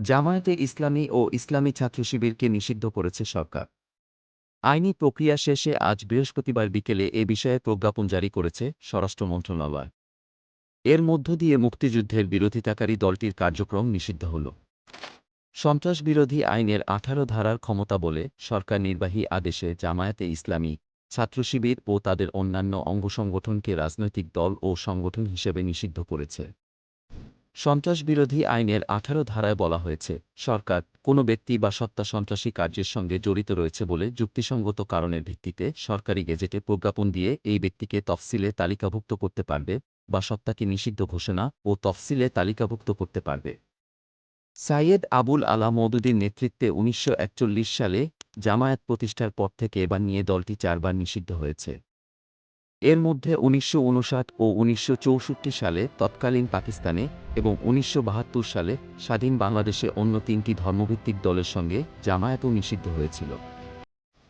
জামায়াতে ইসলামী ও ইসলামী ছাত্র শিবিরকে নিষিদ্ধ করেছে সরকার। আইনি প্রক্রিয়া শেষে আজ বৃহস্পতিবার বিকেলে এ বিষয়ে প্রজ্ঞাপন জারি করেছে স্বরাষ্ট্র মন্ত্রণালয়। এর মধ্য দিয়ে মুক্তিযুদ্ধের বিরোধিতাকারী দলটির কার্যক্রম নিষিদ্ধ হল। সন্ত্রাসবিরোধী আইনের ১৮ ধারার ক্ষমতা বলে সরকার নির্বাহী আদেশে জামায়াতে ইসলামী, ছাত্র শিবির ও তাদের অন্যান্য অঙ্গসংগঠনকে রাজনৈতিক দল ও সংগঠন হিসেবে নিষিদ্ধ করেছে। সন্ত্রাসবিরোধী আইনের ১৮ ধারায় বলা হয়েছে, সরকার কোনো ব্যক্তি বা সত্তা সন্ত্রাসী কার্যের সঙ্গে জড়িত রয়েছে বলে যুক্তিসঙ্গত কারণের ভিত্তিতে সরকারি গেজেটে প্রজ্ঞাপন দিয়ে এই ব্যক্তিকে তফসিলে তালিকাভুক্ত করতে পারবে বা সত্তাকে নিষিদ্ধ ঘোষণা ও তফসিলে তালিকাভুক্ত করতে পারবে। সাইয়েদ আবুল আলা মওদুদীর নেতৃত্বে ১৯৪১ সালে জামায়াত প্রতিষ্ঠার পর থেকে এবার নিয়ে দলটি ৪ বার নিষিদ্ধ হয়েছে। এর মধ্যে ১৯৫৯ ও ১৯৬৪ সালে তৎকালীন পাকিস্তানে এবং ১৯৭২ সালে স্বাধীন বাংলাদেশে অন্য ৩টি ধর্মভিত্তিক দলের সঙ্গে জামায়াতও নিষিদ্ধ হয়েছিল।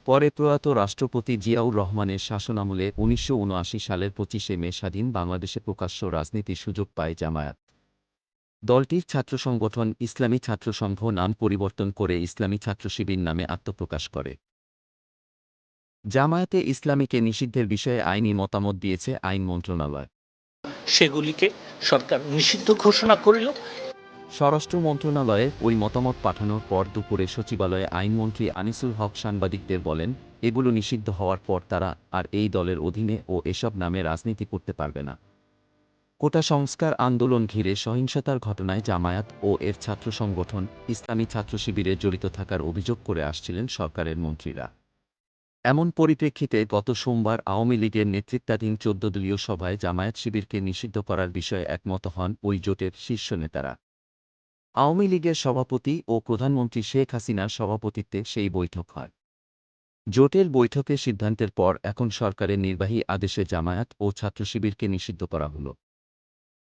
পরে প্রয়াত রাষ্ট্রপতি জিয়াউর রহমানের শাসনামলে ১৯৭৯ সালের ২৫শে মে স্বাধীন বাংলাদেশে প্রকাশ্য রাজনীতির সুযোগ পায় জামায়াত। দলটির ছাত্র সংগঠন ইসলামী ছাত্রসংঘ নাম পরিবর্তন করে ইসলামী ছাত্র শিবির নামে আত্মপ্রকাশ করে। জামায়াতে ইসলামীকে নিষিদ্ধের বিষয়ে আইনি মতামত দিয়েছে আইন মন্ত্রণালয়। সেগুলিকে সরকার নিষিদ্ধ ঘোষণা করিল। স্বরাষ্ট্র মন্ত্রণালয়ে ওই মতামত পাঠানোর পর দুপুরে সচিবালয়ে আইনমন্ত্রী আনিসুল হক সাংবাদিকদের বলেন, এগুলো নিষিদ্ধ হওয়ার পর তারা আর এই দলের অধীনে ও এসব নামে রাজনীতি করতে পারবে না। কোটা সংস্কার আন্দোলন ঘিরে সহিংসতার ঘটনায় জামায়াত ও এর ছাত্র সংগঠন ইসলামী ছাত্র শিবিরে জড়িত থাকার অভিযোগ করে আসছিলেন সরকারের মন্ত্রীরা। এমন পরিপ্রেক্ষিতে গত সোমবার আওয়ামী লীগের নেতৃত্বাধীন ১৪ দলীয় সভায় জামায়াত শিবিরকে নিষিদ্ধ করার বিষয়ে একমত হন ওই জোটের শীর্ষ নেতারা। আওয়ামী লীগের সভাপতি ও প্রধানমন্ত্রী শেখ হাসিনার সভাপতিত্বে সেই বৈঠক হয়। জোটের বৈঠকে সিদ্ধান্তের পর এখন সরকারের নির্বাহী আদেশে জামায়াত ও ছাত্র শিবিরকে নিষিদ্ধ করা হল।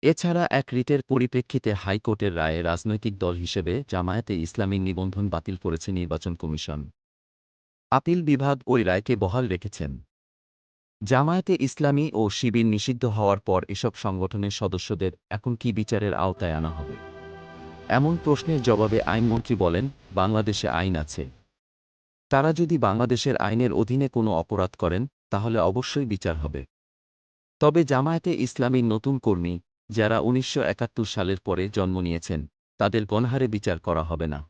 এছাড়া এক রিটের পরিপ্রেক্ষিতে হাইকোর্টের রায়ে রাজনৈতিক দল হিসেবে জামায়াতে ইসলামীর নিবন্ধন বাতিল করেছে নির্বাচন কমিশন। আপিল বিভাগ ওই রায়কে বহাল রেখেছেন। জামায়াতে ইসলামী ও শিবির নিষিদ্ধ হওয়ার পর এসব সংগঠনের সদস্যদের এখন কি বিচারের আওতায় আনা হবে? এমন প্রশ্নের জবাবে আইনমন্ত্রী বলেন, বাংলাদেশে আইন আছে। তারা যদি বাংলাদেশের আইনের অধীনে কোনো অপরাধ করেন, তাহলে অবশ্যই বিচার হবে। তবে জামায়াতে ইসলামীর নতুন কর্মী, যারা ১৯৭১ সালের পরে জন্ম নিয়েছেন, তাদের গণহারে বিচার করা হবে না।